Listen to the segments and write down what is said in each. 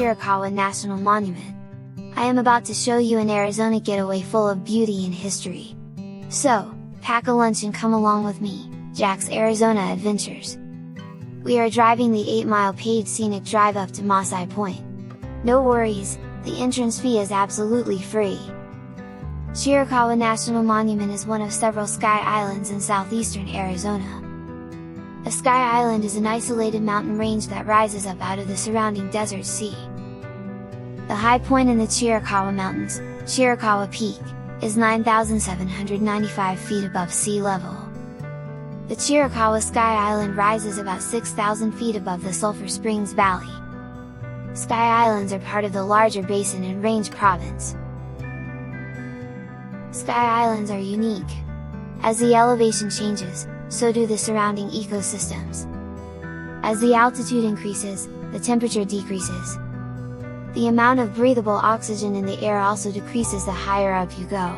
Chiricahua National Monument. I am about to show you an Arizona getaway full of beauty and history. So, pack a lunch and come along with me, Jack's Arizona Adventures. We are driving the 8-mile paved scenic drive up to Mossai Point. No worries, the entrance fee is absolutely free. Chiricahua National Monument is one of several sky islands in southeastern Arizona. A sky island is an isolated mountain range that rises up out of the surrounding desert sea. The high point in the Chiricahua Mountains, Chiricahua Peak, is 9,795 feet above sea level. The Chiricahua Sky Island rises about 6,000 feet above the Sulphur Springs Valley. Sky Islands are part of the larger Basin and Range Province. Sky Islands are unique. As the elevation changes, so do the surrounding ecosystems. As the altitude increases, the temperature decreases. The amount of breathable oxygen in the air also decreases the higher up you go.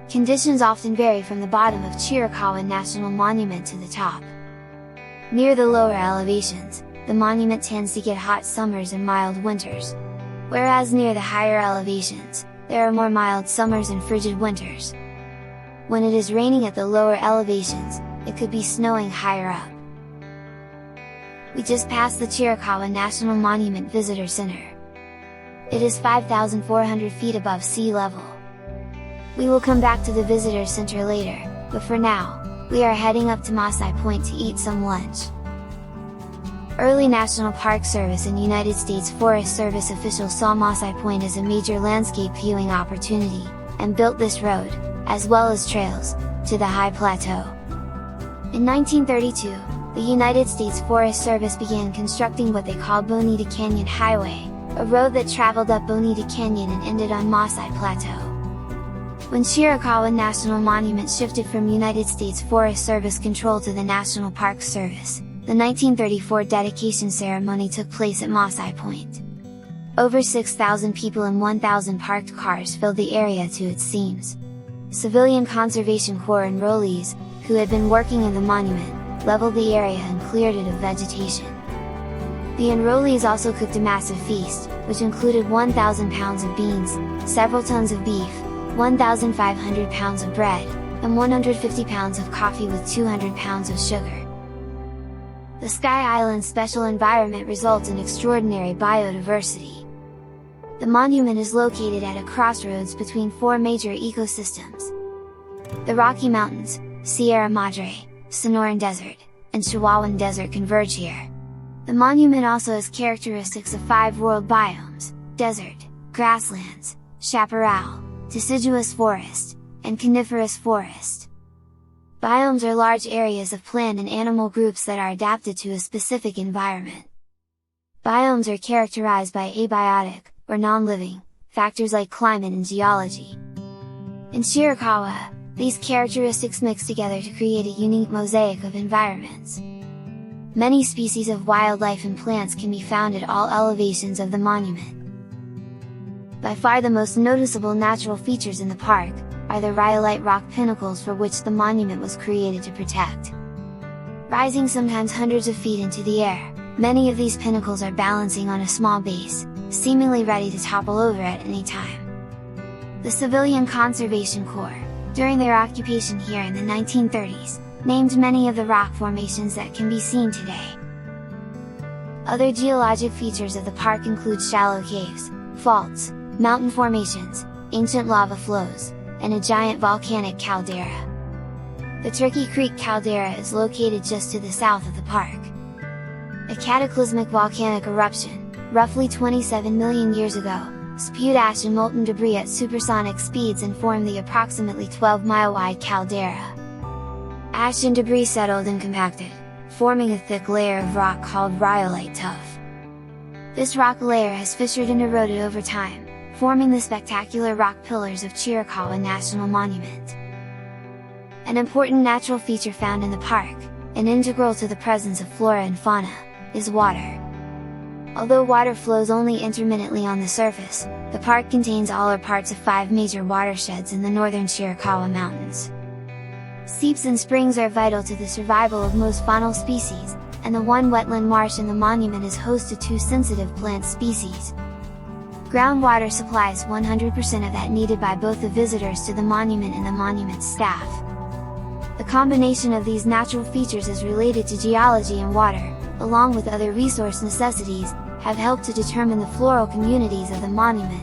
Conditions often vary from the bottom of Chiricahua National Monument to the top. Near the lower elevations, the monument tends to get hot summers and mild winters. Whereas near the higher elevations, there are more mild summers and frigid winters. When it is raining at the lower elevations, it could be snowing higher up. We just passed the Chiricahua National Monument Visitor Center. It is 5,400 feet above sea level. We will come back to the Visitor Center later, but for now, we are heading up to Mossai Point to eat some lunch. Early National Park Service and United States Forest Service officials saw Mossai Point as a major landscape viewing opportunity, and built this road, as well as trails, to the high plateau. In 1932, the United States Forest Service began constructing what they called Bonita Canyon Highway, a road that traveled up Bonita Canyon and ended on Mossai Plateau. When Chiricahua National Monument shifted from United States Forest Service control to the National Park Service, the 1934 dedication ceremony took place at Mossai Point. Over 6,000 people and 1,000 parked cars filled the area to its seams. Civilian Conservation Corps enrollees, who had been working in the monument, leveled the area and cleared it of vegetation. The enrollees also cooked a massive feast, which included 1,000 pounds of beans, several tons of beef, 1,500 pounds of bread, and 150 pounds of coffee with 200 pounds of sugar. The Sky Island's special environment results in extraordinary biodiversity. The monument is located at a crossroads between 4 major ecosystems. The Rocky Mountains, Sierra Madre, Sonoran Desert, and Chihuahuan Desert converge here. The monument also has characteristics of 5 world biomes: desert, grasslands, chaparral, deciduous forest, and coniferous forest. Biomes are large areas of plant and animal groups that are adapted to a specific environment. Biomes are characterized by abiotic, or non-living, factors like climate and geology. In Chiricahua, these characteristics mix together to create a unique mosaic of environments. Many species of wildlife and plants can be found at all elevations of the monument. By far the most noticeable natural features in the park, are the rhyolite rock pinnacles for which the monument was created to protect. Rising sometimes hundreds of feet into the air, many of these pinnacles are balancing on a small base, seemingly ready to topple over at any time. The Civilian Conservation Corps, during their occupation here in the 1930s, named many of the rock formations that can be seen today. Other geologic features of the park include shallow caves, faults, mountain formations, ancient lava flows, and a giant volcanic caldera. The Turkey Creek caldera is located just to the south of the park. A cataclysmic volcanic eruption, roughly 27 million years ago, spewed ash and molten debris at supersonic speeds and formed the approximately 12-mile-wide caldera. Ash and debris settled and compacted, forming a thick layer of rock called rhyolite tuff. This rock layer has fissured and eroded over time, forming the spectacular rock pillars of Chiricahua National Monument. An important natural feature found in the park, and integral to the presence of flora and fauna, is water. Although water flows only intermittently on the surface, the park contains all or parts of 5 major watersheds in the northern Chiricahua Mountains. Seeps and springs are vital to the survival of most faunal species, and the one wetland marsh in the monument is host to 2 sensitive plant species. Groundwater supplies 100% of that needed by both the visitors to the monument and the monument's staff. The combination of these natural features is related to geology and water, along with other resource necessities, have helped to determine the floral communities of the monument.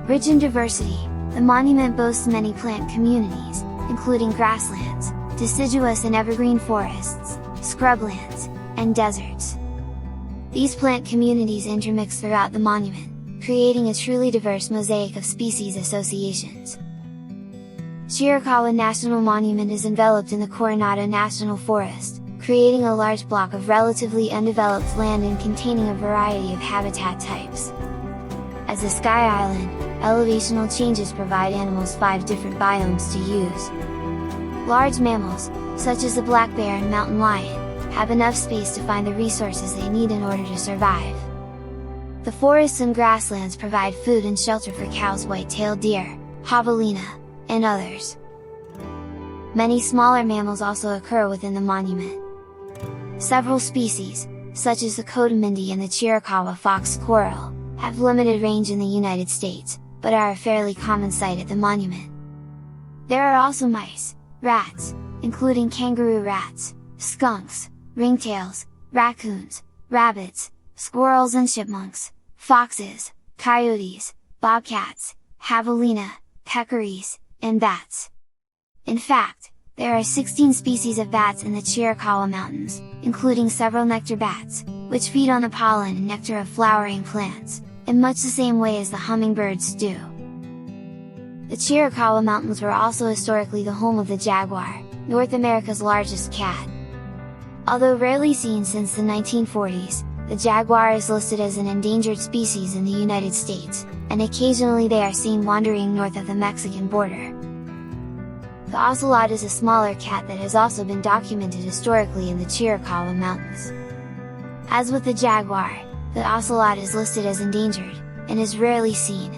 Rich in diversity, the monument boasts many plant communities, including grasslands, deciduous and evergreen forests, scrublands, and deserts. These plant communities intermix throughout the monument, creating a truly diverse mosaic of species associations. Chiricahua National Monument is enveloped in the Coronado National Forest, creating a large block of relatively undeveloped land and containing a variety of habitat types. As a sky island, elevational changes provide animals 5 different biomes to use. Large mammals, such as the black bear and mountain lion, have enough space to find the resources they need in order to survive. The forests and grasslands provide food and shelter for cows, white-tailed deer, javelina, and others. Many smaller mammals also occur within the monument. Several species, such as the cotamindi and the Chiricahua fox squirrel, have limited range in the United States, but are a fairly common sight at the monument. There are also mice, rats, including kangaroo rats, skunks, ringtails, raccoons, rabbits, squirrels and chipmunks, foxes, coyotes, bobcats, javelina, peccaries, and bats. In fact, there are 16 species of bats in the Chiricahua Mountains, including several nectar bats, which feed on the pollen and nectar of flowering plants, in much the same way as the hummingbirds do. The Chiricahua Mountains were also historically the home of the jaguar, North America's largest cat. Although rarely seen since the 1940s, the jaguar is listed as an endangered species in the United States, and occasionally they are seen wandering north of the Mexican border. The ocelot is a smaller cat that has also been documented historically in the Chiricahua Mountains. As with the jaguar, the ocelot is listed as endangered, and is rarely seen.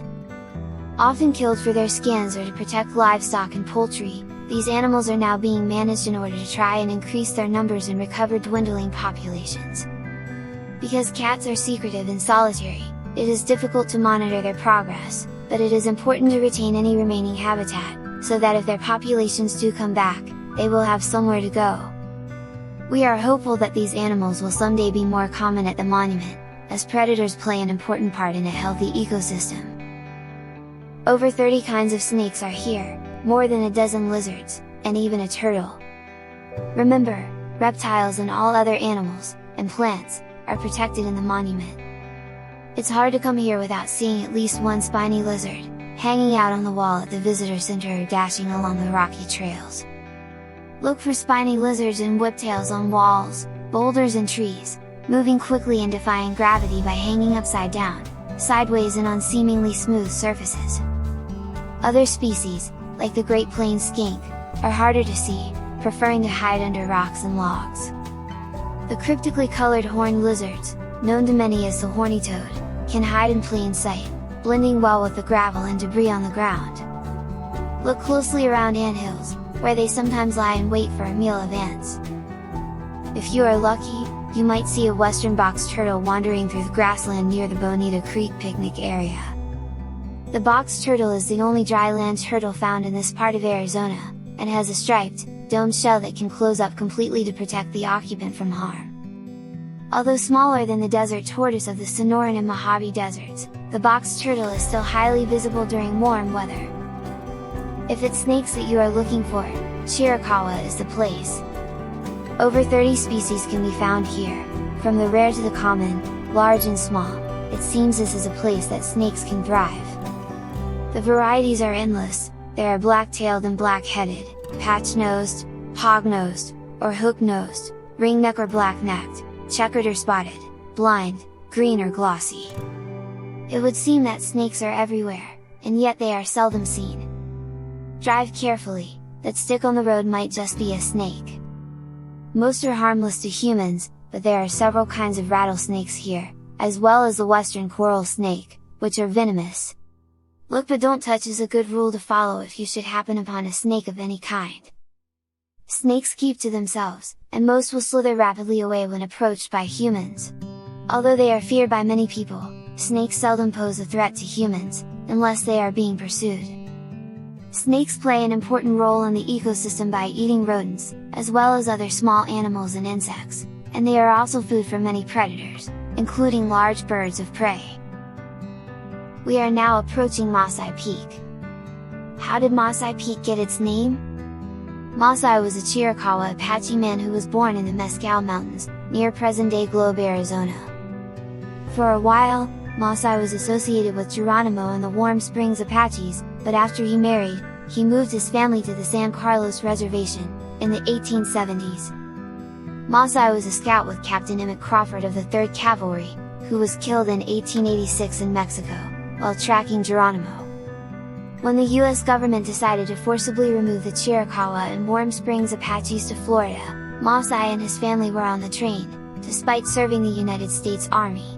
Often killed for their skins or to protect livestock and poultry, these animals are now being managed in order to try and increase their numbers and recover dwindling populations. Because cats are secretive and solitary, it is difficult to monitor their progress, but it is important to retain any remaining habitat, so that if their populations do come back, they will have somewhere to go. We are hopeful that these animals will someday be more common at the monument, as predators play an important part in a healthy ecosystem. Over 30 kinds of snakes are here, more than a dozen lizards, and even a turtle. Remember, reptiles and all other animals, and plants, are protected in the monument. It's hard to come here without seeing at least one spiny lizard, hanging out on the wall at the visitor center or dashing along the rocky trails. Look for spiny lizards and whiptails on walls, boulders and trees, moving quickly and defying gravity by hanging upside down, sideways and on seemingly smooth surfaces. Other species, like the Great Plains skink, are harder to see, preferring to hide under rocks and logs. The cryptically colored horned lizards, known to many as the horny toad, can hide in plain sight, blending well with the gravel and debris on the ground. Look closely around anthills, where they sometimes lie in wait for a meal of ants. If you are lucky, you might see a western box turtle wandering through the grassland near the Bonita Creek picnic area. The box turtle is the only dry land turtle found in this part of Arizona, and has a striped, domed shell that can close up completely to protect the occupant from harm. Although smaller than the desert tortoise of the Sonoran and Mojave deserts, the box turtle is still highly visible during warm weather. If it's snakes that you are looking for, Chiricahua is the place. Over 30 species can be found here, from the rare to the common, large and small. It seems this is a place that snakes can thrive. The varieties are endless. There are black-tailed and black-headed, patch-nosed, hog-nosed, or hook-nosed, ring-neck or black-necked, checkered or spotted, blind, green or glossy. It would seem that snakes are everywhere, and yet they are seldom seen. Drive carefully, that stick on the road might just be a snake. Most are harmless to humans, but there are several kinds of rattlesnakes here, as well as the western coral snake, which are venomous. Look but don't touch is a good rule to follow if you should happen upon a snake of any kind. Snakes keep to themselves, and most will slither rapidly away when approached by humans. Although they are feared by many people, snakes seldom pose a threat to humans, unless they are being pursued. Snakes play an important role in the ecosystem by eating rodents, as well as other small animals and insects, and they are also food for many predators, including large birds of prey. We are now approaching Masai Peak. How did Masai Peak get its name? Masai was a Chiricahua Apache man who was born in the Mescal Mountains, near present-day Globe, Arizona. For a while, Masai was associated with Geronimo and the Warm Springs Apaches, but after he married, he moved his family to the San Carlos Reservation, in the 1870s. Masai was a scout with Captain Emmett Crawford of the 3rd Cavalry, who was killed in 1886 in Mexico, while tracking Geronimo. When the US government decided to forcibly remove the Chiricahua and Warm Springs Apaches to Florida, Masai and his family were on the train, despite serving the United States Army.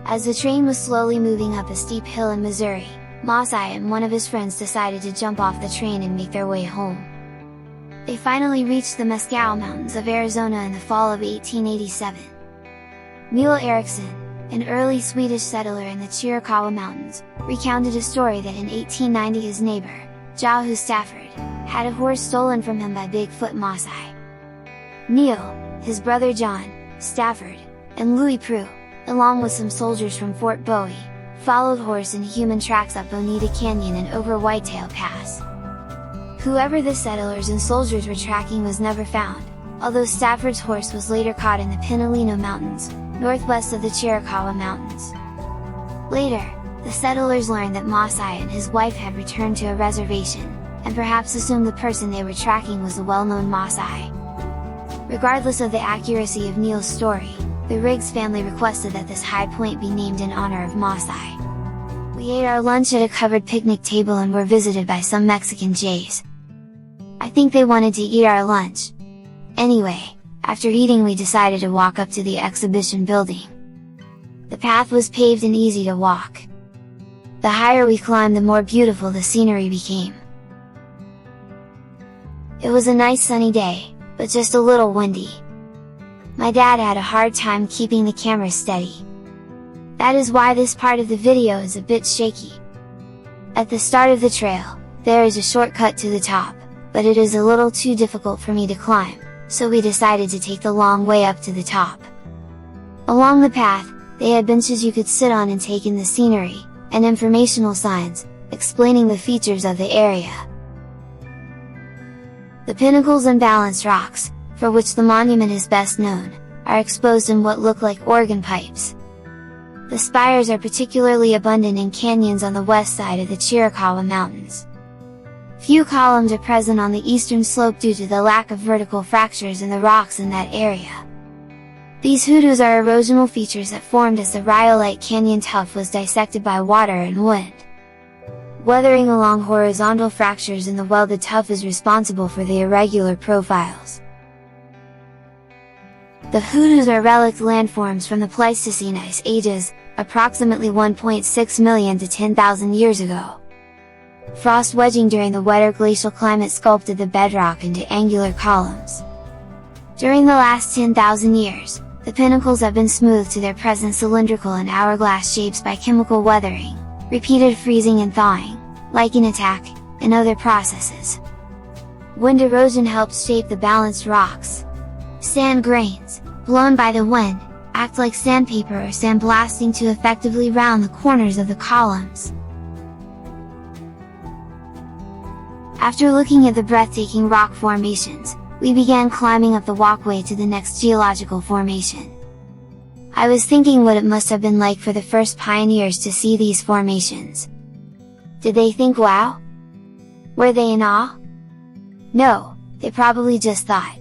As the train was slowly moving up a steep hill in Missouri, Masai and one of his friends decided to jump off the train and make their way home. They finally reached the Mescal Mountains of Arizona in the fall of 1887. Mule Eriksson, an early Swedish settler in the Chiricahua Mountains, recounted a story that in 1890 his neighbor, Jahu Stafford, had a horse stolen from him by Bigfoot Masai. Neil, his brother John, Stafford, and Louis Prue, along with some soldiers from Fort Bowie, followed horse and human tracks up Bonita Canyon and over Whitetail Pass. Whoever the settlers and soldiers were tracking was never found, although Stafford's horse was later caught in the Pinaleno Mountains, northwest of the Chiricahua Mountains. Later, the settlers learned that Masai and his wife had returned to a reservation, and perhaps assumed the person they were tracking was the well-known Masai. Regardless of the accuracy of Neil's story, the Riggs family requested that this high point be named in honor of Masai. We ate our lunch at a covered picnic table and were visited by some Mexican jays. I think they wanted to eat our lunch. Anyway, after eating we decided to walk up to the exhibition building. The path was paved and easy to walk. The higher we climbed, the more beautiful the scenery became. It was a nice sunny day, but just a little windy. My dad had a hard time keeping the camera steady. That is why this part of the video is a bit shaky. At the start of the trail, there is a shortcut to the top, but it is a little too difficult for me to climb, so we decided to take the long way up to the top. Along the path, they had benches you could sit on and take in the scenery, and informational signs, explaining the features of the area. The pinnacles and balanced rocks, for which the monument is best known, are exposed in what look like organ pipes. The spires are particularly abundant in canyons on the west side of the Chiricahua Mountains. Few columns are present on the eastern slope due to the lack of vertical fractures in the rocks in that area. These hoodoos are erosional features that formed as the rhyolite canyon tuff was dissected by water and wind. Weathering along horizontal fractures in the welded tuff is responsible for the irregular profiles. The hoodoos are relic landforms from the Pleistocene ice ages, approximately 1.6 million to 10,000 years ago. Frost wedging during the wetter glacial climate sculpted the bedrock into angular columns. During the last 10,000 years, the pinnacles have been smoothed to their present cylindrical and hourglass shapes by chemical weathering, repeated freezing and thawing, lichen attack, and other processes. Wind erosion helps shape the balanced rocks. Sand grains, blown by the wind, act like sandpaper or sandblasting to effectively round the corners of the columns. After looking at the breathtaking rock formations, we began climbing up the walkway to the next geological formation. I was thinking what it must have been like for the first pioneers to see these formations. Did they think wow? Were they in awe? No, they probably just thought,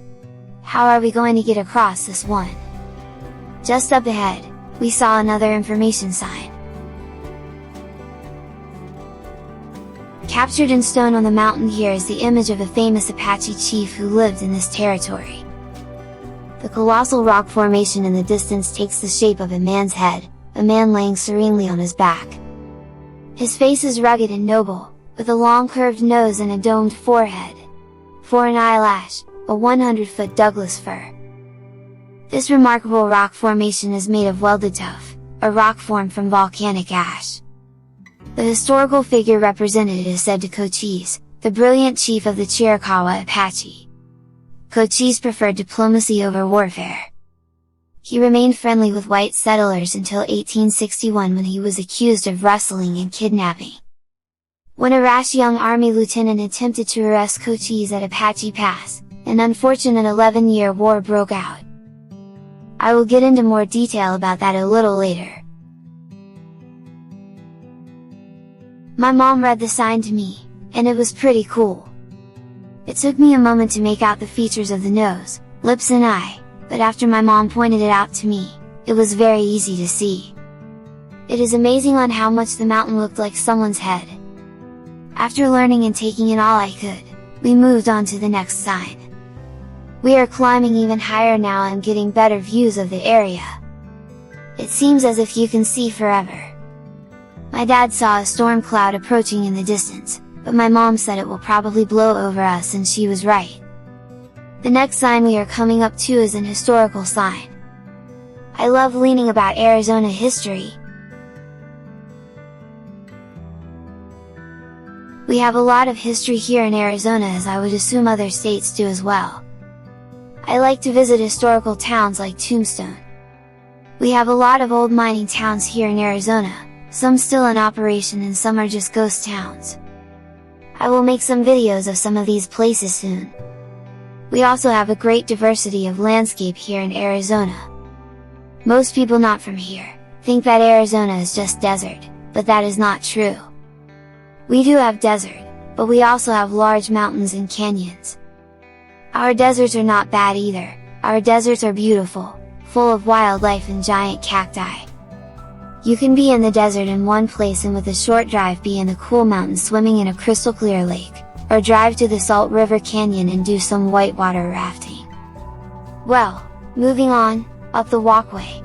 how are we going to get across this one? Just up ahead, we saw another information sign. Captured in stone on the mountain here is the image of a famous Apache chief who lived in this territory. The colossal rock formation in the distance takes the shape of a man's head, a man laying serenely on his back. His face is rugged and noble, with a long curved nose and a domed forehead. For an eyelash, a 100-foot Douglas fir. This remarkable rock formation is made of welded tuff, a rock formed from volcanic ash. The historical figure represented is said to Cochise, the brilliant chief of the Chiricahua Apache. Cochise preferred diplomacy over warfare. He remained friendly with white settlers until 1861 when he was accused of rustling and kidnapping. When a rash young army lieutenant attempted to arrest Cochise at Apache Pass, an unfortunate 11-year war broke out. I will get into more detail about that a little later. My mom read the sign to me, and it was pretty cool. It took me a moment to make out the features of the nose, lips and eye, but after my mom pointed it out to me, it was very easy to see. It is amazing on how much the mountain looked like someone's head. After learning and taking in all I could, we moved on to the next sign. We are climbing even higher now and getting better views of the area. It seems as if you can see forever. My dad saw a storm cloud approaching in the distance, but my mom said it will probably blow over us, and she was right. The next sign we are coming up to is an historical sign. I love learning about Arizona history. We have a lot of history here in Arizona, as I would assume other states do as well. I like to visit historical towns like Tombstone. We have a lot of old mining towns here in Arizona, some still in operation and some are just ghost towns. I will make some videos of some of these places soon. We also have a great diversity of landscape here in Arizona. Most people not from here think that Arizona is just desert, but that is not true. We do have desert, but we also have large mountains and canyons. Our deserts are not bad either, our deserts are beautiful, full of wildlife and giant cacti. You can be in the desert in one place and with a short drive be in the cool mountains swimming in a crystal clear lake, or drive to the Salt River Canyon and do some whitewater rafting. Well, moving on, up the walkway.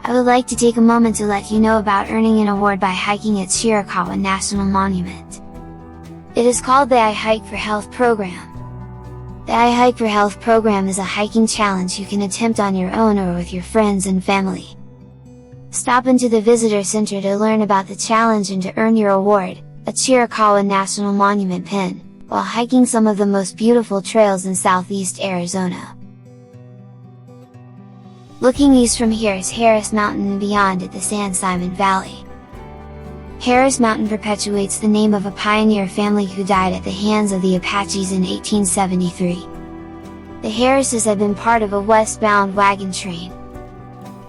I would like to take a moment to let you know about earning an award by hiking at Chiricahua National Monument. It is called the I Hike for Health program. The I Hike for Health program is a hiking challenge you can attempt on your own or with your friends and family. Stop into the visitor center to learn about the challenge and to earn your award, a Chiricahua National Monument pin, while hiking some of the most beautiful trails in southeast Arizona. Looking east from here is Harris Mountain and beyond it the San Simon Valley. Harris Mountain perpetuates the name of a pioneer family who died at the hands of the Apaches in 1873. The Harrises had been part of a westbound wagon train.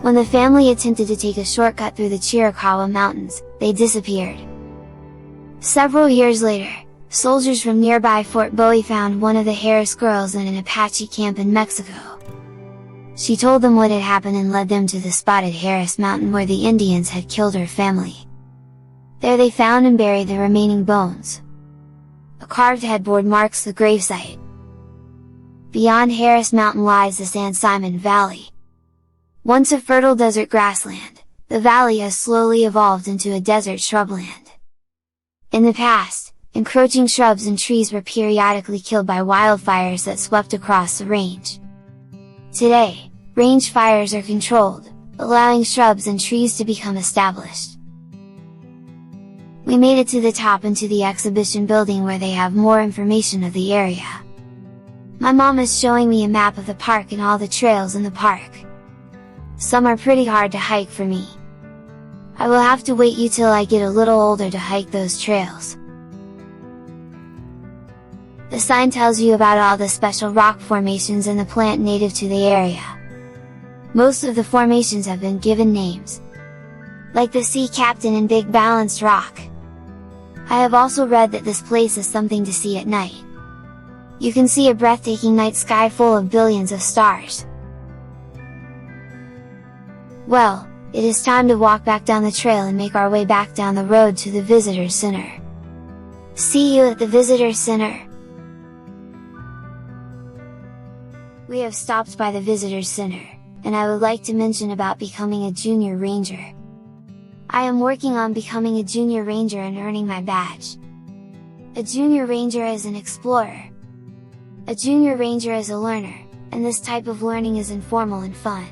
When the family attempted to take a shortcut through the Chiricahua Mountains, they disappeared. Several years later, soldiers from nearby Fort Bowie found one of the Harris girls in an Apache camp in Mexico. She told them what had happened and led them to the spot at Harris Mountain where the Indians had killed her family. There they found and buried the remaining bones. A carved headboard marks the gravesite. Beyond Harris Mountain lies the San Simon Valley. Once a fertile desert grassland, the valley has slowly evolved into a desert shrubland. In the past, encroaching shrubs and trees were periodically killed by wildfires that swept across the range. Today, range fires are controlled, allowing shrubs and trees to become established. We made it to the top and to the exhibition building where they have more information of the area. My mom is showing me a map of the park and all the trails in the park. Some are pretty hard to hike for me. I will have to wait till I get a little older to hike those trails. The sign tells you about all the special rock formations and the plant native to the area. Most of the formations have been given names, like the Sea Captain and Big Balanced Rock. I have also read that this place is something to see at night. You can see a breathtaking night sky full of billions of stars. Well, it is time to walk back down the trail and make our way back down the road to the Visitor Center. See you at the Visitor Center! We have stopped by the Visitor Center, and I would like to mention about becoming a Junior Ranger. I am working on becoming a Junior Ranger and earning my badge. A junior ranger is an explorer. A junior ranger is a learner, and this type of learning is informal and fun.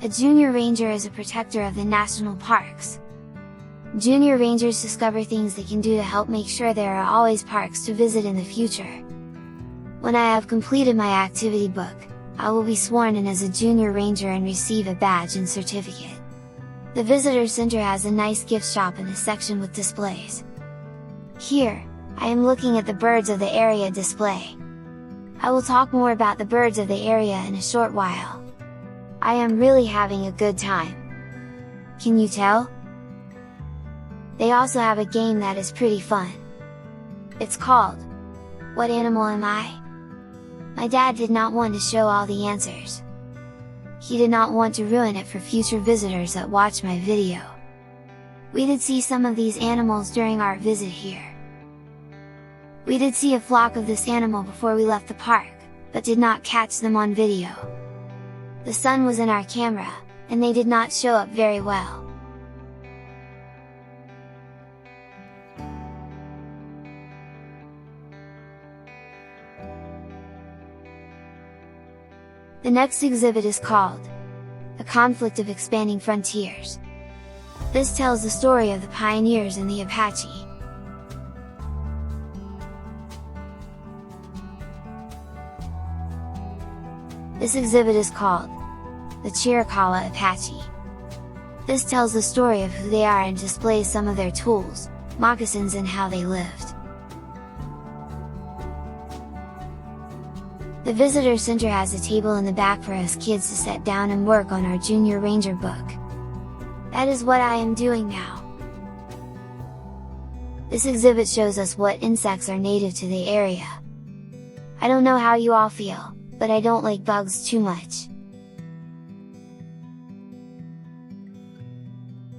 A junior ranger is a protector of the national parks. Junior rangers discover things they can do to help make sure there are always parks to visit in the future. When I have completed my activity book, I will be sworn in as a junior ranger and receive a badge and certificate. The visitor center has a nice gift shop and a section with displays. Here, I am looking at the birds of the area display. I will talk more about the birds of the area in a short while. I am really having a good time. Can you tell? They also have a game that is pretty fun. It's called, What Animal Am I? My dad did not want to show all the answers. He did not want to ruin it for future visitors that watch my video. We did see some of these animals during our visit here. We did see a flock of this animal before we left the park, but did not catch them on video. The sun was in our camera, and they did not show up very well. The next exhibit is called, A Conflict of Expanding Frontiers. This tells the story of the pioneers and the Apache. This exhibit is called, The Chiricahua Apache. This tells the story of who they are and displays some of their tools, moccasins, and how they lived. The visitor center has a table in the back for us kids to sit down and work on our junior ranger book. That is what I am doing now. This exhibit shows us what insects are native to the area. I don't know how you all feel, but I don't like bugs too much.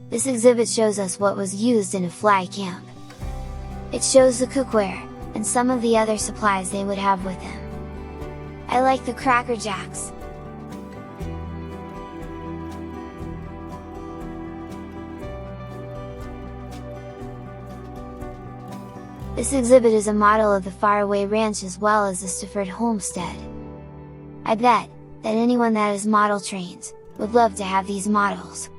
This exhibit shows us what was used in a fly camp. It shows the cookware, and some of the other supplies they would have with them. I like the Cracker Jacks. This exhibit is a model of the Faraway Ranch as well as the Stafford Homestead. I bet that anyone that is model trains would love to have these models.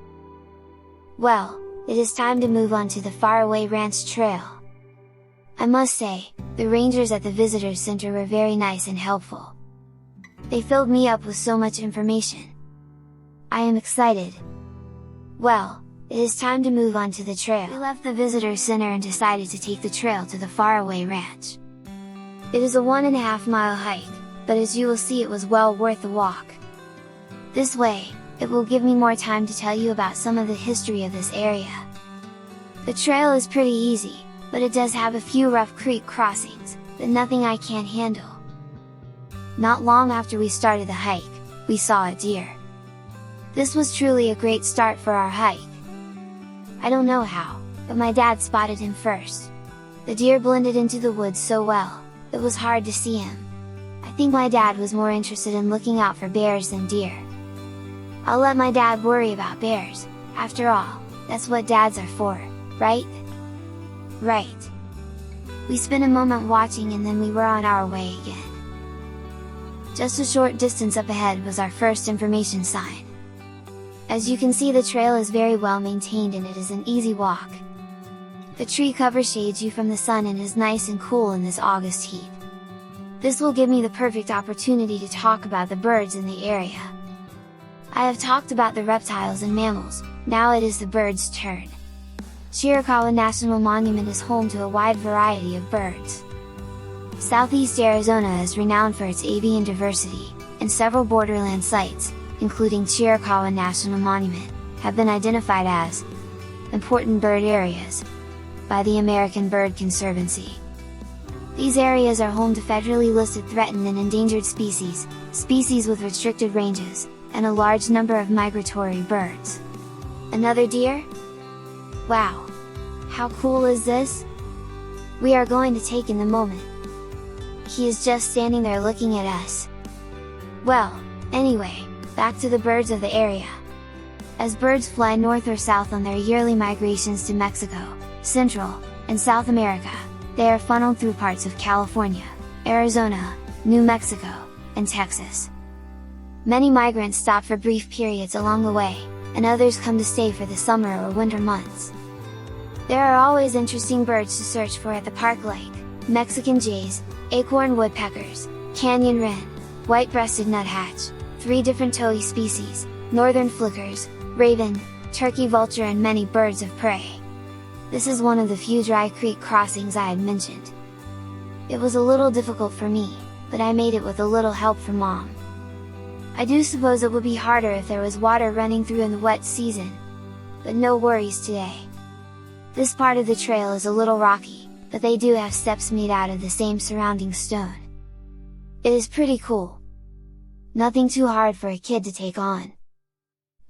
Well, it is time to move on to the Faraway Ranch Trail. I must say, the rangers at the Visitor Center were very nice and helpful. They filled me up with so much information. I am excited. Well, it is time to move on to the trail. We left the Visitor Center and decided to take the trail to the Faraway Ranch. It is a 1.5-mile hike, but as you will see, it was well worth the walk. This way, it will give me more time to tell you about some of the history of this area. The trail is pretty easy, but it does have a few rough creek crossings, but nothing I can't handle. Not long after we started the hike, we saw a deer. This was truly a great start for our hike. I don't know how, but my dad spotted him first. The deer blended into the woods so well, it was hard to see him. I think my dad was more interested in looking out for bears than deer. I'll let my dad worry about bears, after all, that's what dads are for, right? Right. We spent a moment watching and then we were on our way again. Just a short distance up ahead was our first information sign. As you can see, the trail is very well maintained and it is an easy walk. The tree cover shades you from the sun and is nice and cool in this August heat. This will give me the perfect opportunity to talk about the birds in the area. I have talked about the reptiles and mammals, now it is the birds' turn. Chiricahua National Monument is home to a wide variety of birds. Southeast Arizona is renowned for its avian diversity, and several borderland sites, including Chiricahua National Monument, have been identified as Important Bird Areas by the American Bird Conservancy. These areas are home to federally listed threatened and endangered species, species with restricted ranges, and a large number of migratory birds. Another deer? Wow! How cool is this? We are going to take in the moment. He is just standing there looking at us. Well, anyway, back to the birds of the area. As birds fly north or south on their yearly migrations to Mexico, Central, and South America, They are funneled through parts of California, Arizona, New Mexico, and Texas. Many migrants stop for brief periods along the way, and others come to stay for the summer or winter months. There are always interesting birds to search for at the park, like Mexican jays, acorn woodpeckers, canyon wren, white-breasted nuthatch, 3 different towhee species, northern flickers, raven, turkey vulture, and many birds of prey. This is one of the few dry creek crossings I had mentioned. It was a little difficult for me, but I made it with a little help from Mom. I do suppose it would be harder if there was water running through in the wet season, but no worries today. This part of the trail is a little rocky, but they do have steps made out of the same surrounding stone. It is pretty cool. Nothing too hard for a kid to take on.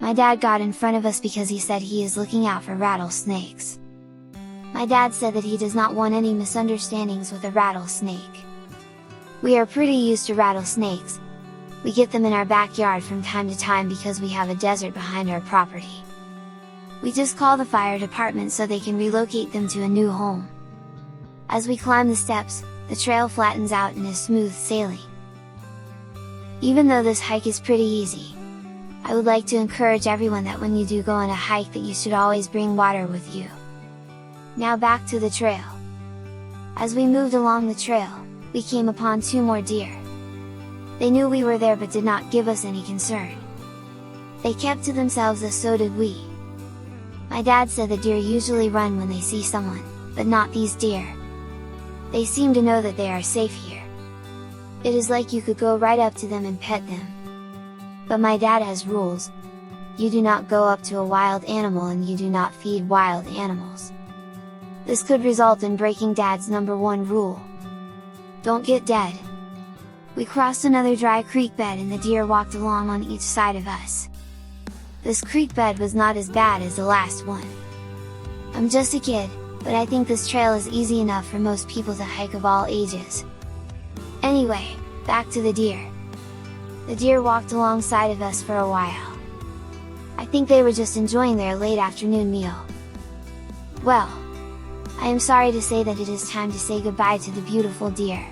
My dad got in front of us because he said he is looking out for rattlesnakes. My dad said that he does not want any misunderstandings with a rattlesnake. We are pretty used to rattlesnakes. We get them in our backyard from time to time because we have a desert behind our property. We just call the fire department so they can relocate them to a new home. As we climb the steps, the trail flattens out and is smooth sailing. Even though this hike is pretty easy, I would like to encourage everyone that when you do go on a hike that you should always bring water with you. Now back to the trail. As we moved along the trail, we came upon 2 more deer. They knew we were there but did not give us any concern. They kept to themselves, as so did we. My dad said that deer usually run when they see someone, but not these deer. They seem to know that they are safe here. It is like you could go right up to them and pet them. But my dad has rules. You do not go up to a wild animal and you do not feed wild animals. This could result in breaking Dad's #1 rule. Don't get dead. We crossed another dry creek bed and the deer walked along on each side of us. This creek bed was not as bad as the last one. I'm just a kid, but I think this trail is easy enough for most people to hike of all ages. Anyway, back to the deer. The deer walked alongside of us for a while. I think they were just enjoying their late afternoon meal. Well, I am sorry to say that it is time to say goodbye to the beautiful deer.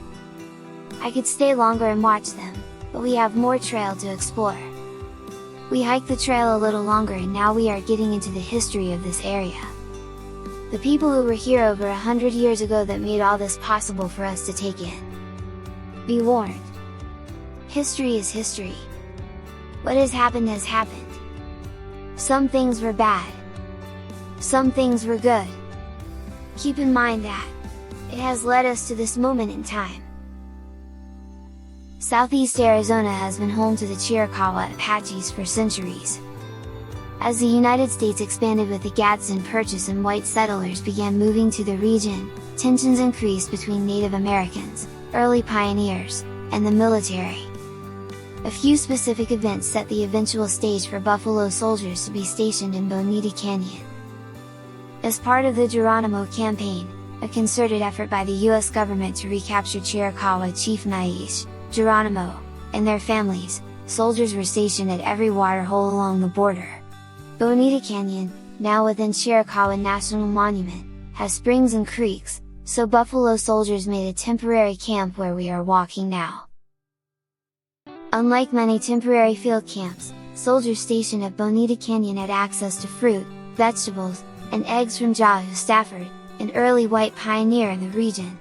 I could stay longer and watch them, but we have more trail to explore. We hiked the trail a little longer and now we are getting into the history of this area. The people who were here over 100 years ago that made all this possible for us to take in. Be warned. History is history. What has happened has happened. Some things were bad. Some things were good. Keep in mind that it has led us to this moment in time. Southeast Arizona has been home to the Chiricahua Apaches for centuries. As the United States expanded with the Gadsden Purchase and white settlers began moving to the region, tensions increased between Native Americans, early pioneers, and the military. A few specific events set the eventual stage for Buffalo Soldiers to be stationed in Bonita Canyon. As part of the Geronimo Campaign, a concerted effort by the U.S. government to recapture Chiricahua Chief Naish, Geronimo, and their families, soldiers were stationed at every water hole along the border. Bonita Canyon, now within Chiricahua National Monument, has springs and creeks, so Buffalo Soldiers made a temporary camp where we are walking now. Unlike many temporary field camps, soldiers stationed at Bonita Canyon had access to fruit, vegetables, and eggs from Jahu Stafford, an early white pioneer in the region.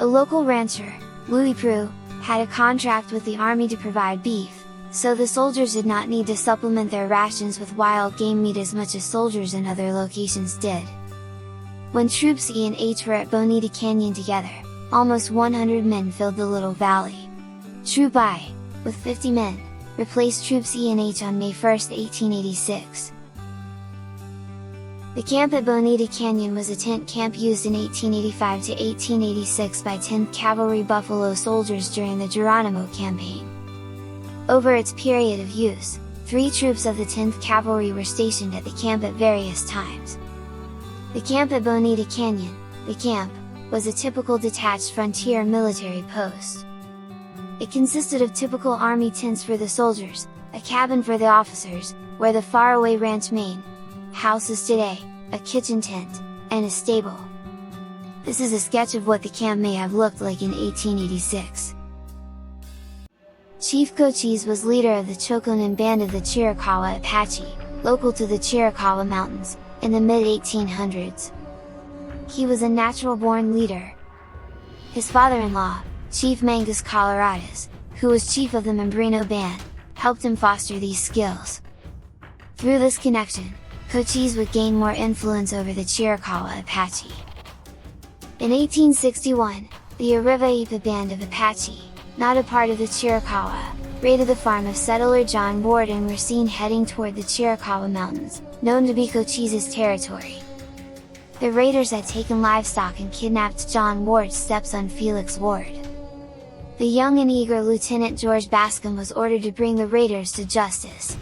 A local rancher, Louis Prue, had a contract with the army to provide beef, so the soldiers did not need to supplement their rations with wild game meat as much as soldiers in other locations did. When Troops E and H were at Bonita Canyon together, almost 100 men filled the little valley. Troop I, with 50 men, replaced Troops E and H on May 1, 1886. The camp at Bonita Canyon was a tent camp used in 1885 to 1886 by 10th Cavalry Buffalo Soldiers during the Geronimo Campaign. Over its period of use, 3 troops of the 10th Cavalry were stationed at the camp at various times. The camp at Bonita Canyon, the camp, was a typical detached frontier military post. It consisted of typical army tents for the soldiers, a cabin for the officers, where the faraway ranch main house is today, a kitchen tent, and a stable. This is a sketch of what the camp may have looked like in 1886. Chief Cochise was leader of the Chokonen band of the Chiricahua Apache, local to the Chiricahua Mountains, in the mid-1800s. He was a natural-born leader. His father-in-law, Chief Mangus Coloradas, who was chief of the Membrino band, helped him foster these skills. Through this connection, Cochise would gain more influence over the Chiricahua Apache. In 1861, the Arivaipa band of Apache, not a part of the Chiricahua, raided the farm of settler John Ward and were seen heading toward the Chiricahua Mountains, known to be Cochise's territory. The raiders had taken livestock and kidnapped John Ward's stepson Felix Ward. The young and eager Lieutenant George Bascom was ordered to bring the raiders to justice.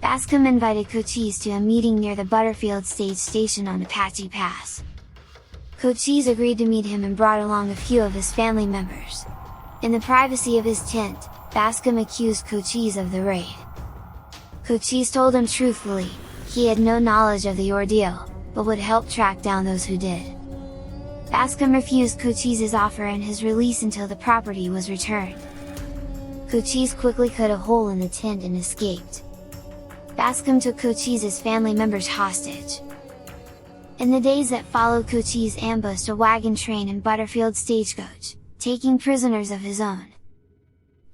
Bascom invited Cochise to a meeting near the Butterfield Stage Station on Apache Pass. Cochise agreed to meet him and brought along a few of his family members. In the privacy of his tent, Bascom accused Cochise of the raid. Cochise told him truthfully, he had no knowledge of the ordeal, but would help track down those who did. Bascom refused Cochise's offer and his release until the property was returned. Cochise quickly cut a hole in the tent and escaped. Bascom took Cochise's family members hostage. In the days that followed, Cochise ambushed a wagon train and Butterfield stagecoach, taking prisoners of his own.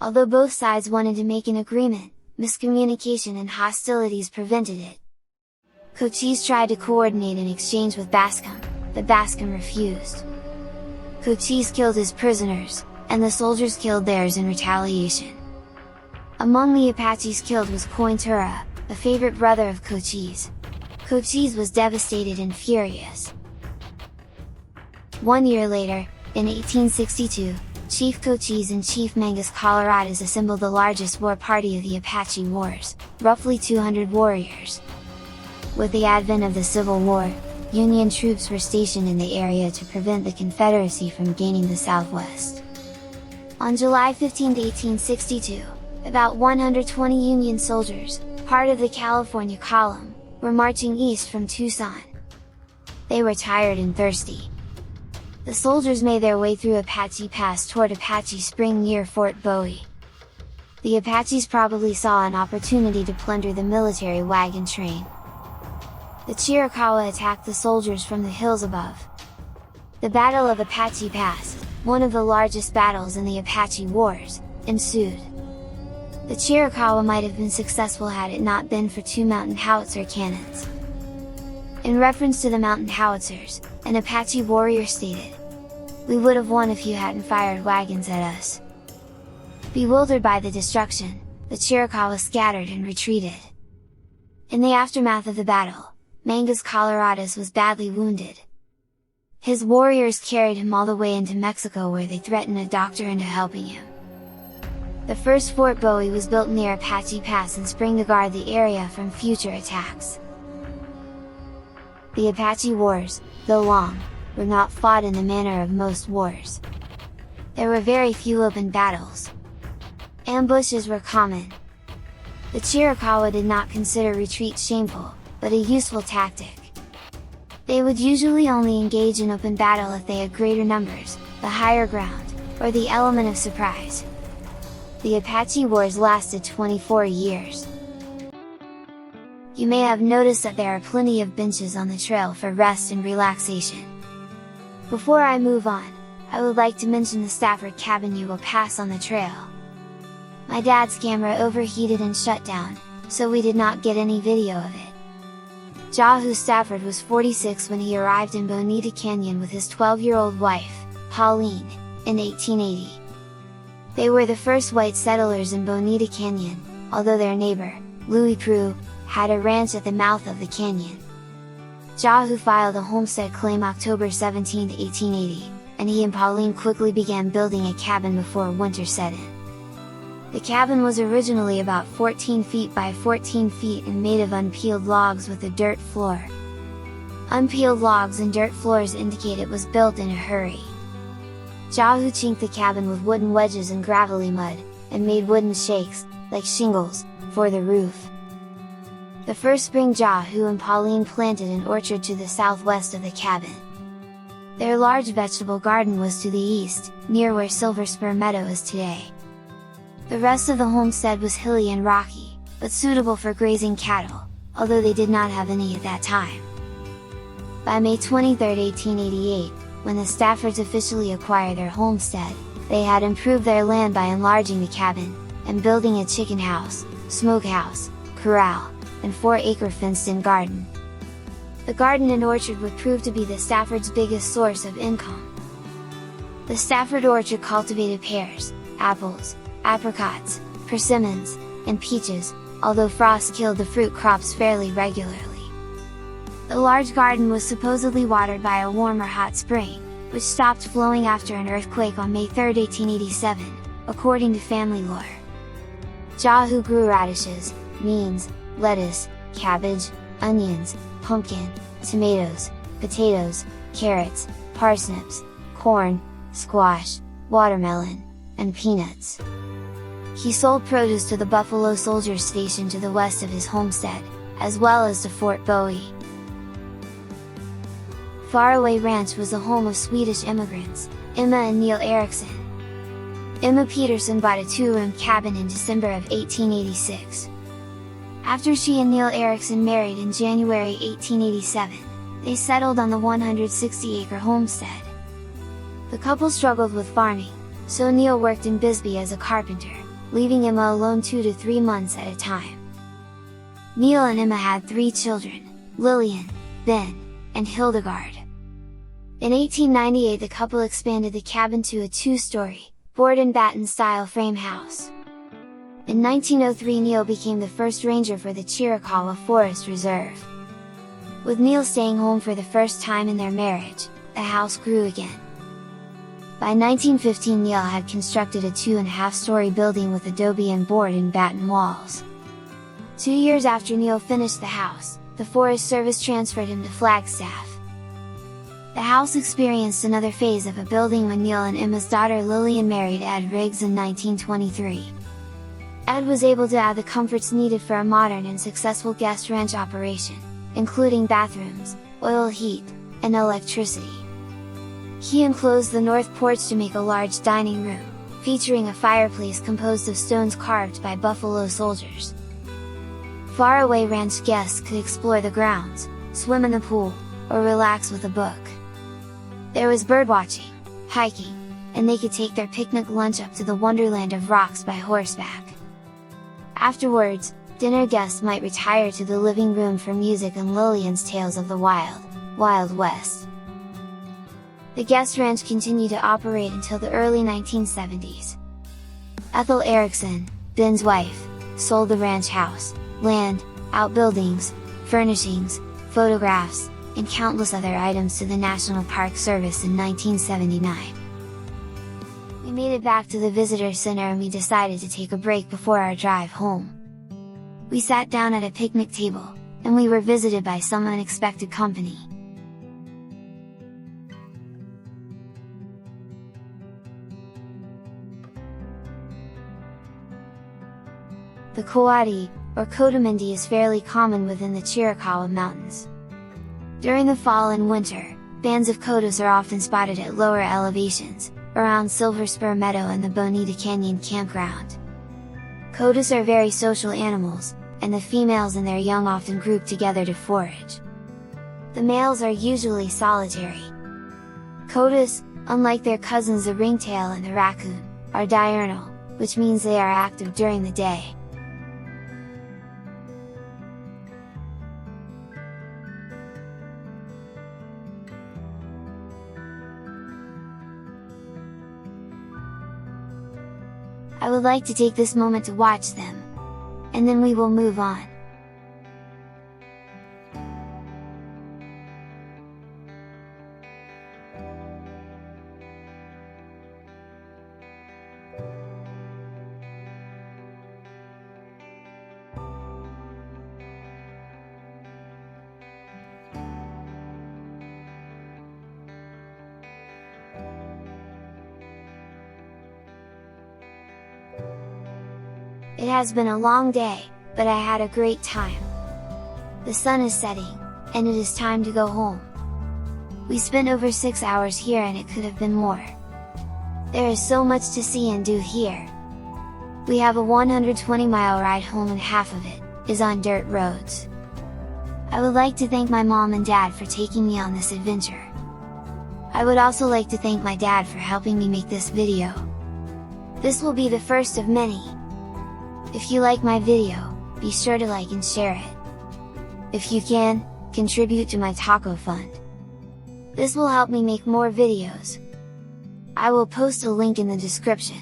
Although both sides wanted to make an agreement, miscommunication and hostilities prevented it. Cochise tried to coordinate an exchange with Bascom, but Bascom refused. Cochise killed his prisoners, and the soldiers killed theirs in retaliation. Among the Apaches killed was Cointura, a favorite brother of Cochise. Cochise was devastated and furious. 1 year later, in 1862, Chief Cochise and Chief Mangus Coloradas assembled the largest war party of the Apache Wars, roughly 200 warriors. With the advent of the Civil War, Union troops were stationed in the area to prevent the Confederacy from gaining the Southwest. On July 15, 1862, about 120 Union soldiers, part of the California Column, were marching east from Tucson. They were tired and thirsty. The soldiers made their way through Apache Pass toward Apache Spring near Fort Bowie. The Apaches probably saw an opportunity to plunder the military wagon train. The Chiricahua attacked the soldiers from the hills above. The Battle of Apache Pass, one of the largest battles in the Apache Wars, ensued. The Chiricahua might have been successful had it not been for two mountain howitzer cannons. In reference to the mountain howitzers, an Apache warrior stated, "We would have won if you hadn't fired wagons at us." Bewildered by the destruction, the Chiricahua scattered and retreated. In the aftermath of the battle, Mangus Coloradas was badly wounded. His warriors carried him all the way into Mexico, where they threatened a doctor into helping him. The first Fort Bowie was built near Apache Pass in spring to guard the area from future attacks. The Apache Wars, though long, were not fought in the manner of most wars. There were very few open battles. Ambushes were common. The Chiricahua did not consider retreat shameful, but a useful tactic. They would usually only engage in open battle if they had greater numbers, the higher ground, or the element of surprise. The Apache Wars lasted 24 years. You may have noticed that there are plenty of benches on the trail for rest and relaxation. Before I move on, I would like to mention the Stafford cabin you will pass on the trail. My dad's camera overheated and shut down, so we did not get any video of it. Jahu Stafford was 46 when he arrived in Bonita Canyon with his 12-year-old wife, Pauline, in 1880. They were the first white settlers in Bonita Canyon, although their neighbor, Louis Prue, had a ranch at the mouth of the canyon. Jahu filed a homestead claim October 17, 1880, and he and Pauline quickly began building a cabin before winter set in. The cabin was originally about 14 feet by 14 feet and made of unpeeled logs with a dirt floor. Unpeeled logs and dirt floors indicate it was built in a hurry. Jahu chinked the cabin with wooden wedges and gravelly mud, and made wooden shakes, like shingles, for the roof. The first spring Jahu and Pauline planted an orchard to the southwest of the cabin. Their large vegetable garden was to the east, near where Silver Spur Meadow is today. The rest of the homestead was hilly and rocky, but suitable for grazing cattle, although they did not have any at that time. By May 23, 1888, when the Staffords officially acquired their homestead, they had improved their land by enlarging the cabin, and building a chicken house, smokehouse, corral, and 4-acre fenced-in garden. The garden and orchard would prove to be the Staffords' biggest source of income. The Stafford orchard cultivated pears, apples, apricots, persimmons, and peaches, although frost killed the fruit crops fairly regularly. The large garden was supposedly watered by a warm or hot spring, which stopped flowing after an earthquake on May 3, 1887, according to family lore. Jahu grew radishes, beans, lettuce, cabbage, onions, pumpkin, tomatoes, potatoes, carrots, parsnips, corn, squash, watermelon, and peanuts. He sold produce to the Buffalo Soldiers Station to the west of his homestead, as well as to Fort Bowie. Faraway Ranch was the home of Swedish immigrants, Emma and Neil Eriksson. Emma Peterson bought a 2-room cabin in December of 1886. After she and Neil Eriksson married in January 1887, they settled on the 160-acre homestead. The couple struggled with farming, so Neil worked in Bisbee as a carpenter, leaving Emma alone 2 to 3 months at a time. Neil and Emma had 3 children, Lillian, Ben, and Hildegard. In 1898 the couple expanded the cabin to a 2-story, board and batten style frame house. In 1903 Neil became the first ranger for the Chiricahua Forest Reserve. With Neil staying home for the first time in their marriage, the house grew again. By 1915 Neil had constructed a 2.5-story building with adobe and board and batten walls. 2 years after Neil finished the house, the Forest Service transferred him to Flagstaff. The house experienced another phase of a building when Neil and Emma's daughter Lillian married Ed Riggs in 1923. Ed was able to add the comforts needed for a modern and successful guest ranch operation, including bathrooms, oil heat, and electricity. He enclosed the north porch to make a large dining room, featuring a fireplace composed of stones carved by Buffalo Soldiers. Faraway Ranch guests could explore the grounds, swim in the pool, or relax with a book. There was birdwatching, hiking, and they could take their picnic lunch up to the Wonderland of Rocks by horseback. Afterwards, dinner guests might retire to the living room for music and Lillian's tales of the Wild, Wild West. The guest ranch continued to operate until the early 1970s. Ethel Eriksson, Ben's wife, sold the ranch house, land, outbuildings, furnishings, photographs, and countless other items to the National Park Service in 1979. We made it back to the visitor center and we decided to take a break before our drive home. We sat down at a picnic table, and we were visited by some unexpected company. The coati, or cotamindi, is fairly common within the Chiricahua Mountains. During the fall and winter, bands of coatis are often spotted at lower elevations, around Silver Spur Meadow and the Bonita Canyon campground. Coatis are very social animals, and the females and their young often group together to forage. The males are usually solitary. Coatis, unlike their cousins the ringtail and the raccoon, are diurnal, which means they are active during the day. I would like to take this moment to watch them, and then we will move on. It has been a long day, but I had a great time. The sun is setting, and it is time to go home. We spent over 6 hours here and it could have been more. There is so much to see and do here. We have a 120-mile ride home and half of it is on dirt roads. I would like to thank my mom and dad for taking me on this adventure. I would also like to thank my dad for helping me make this video. This will be the first of many. If you like my video, be sure to like and share it. If you can, contribute to my taco fund. This will help me make more videos. I will post a link in the description.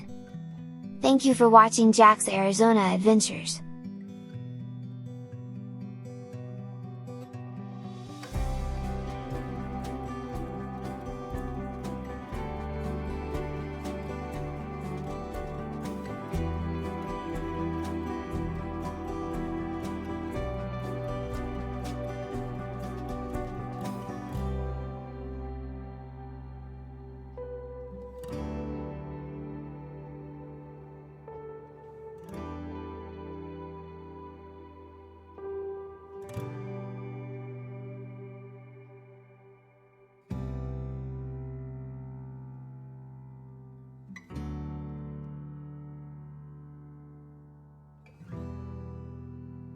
Thank you for watching Jack's Arizona Adventures.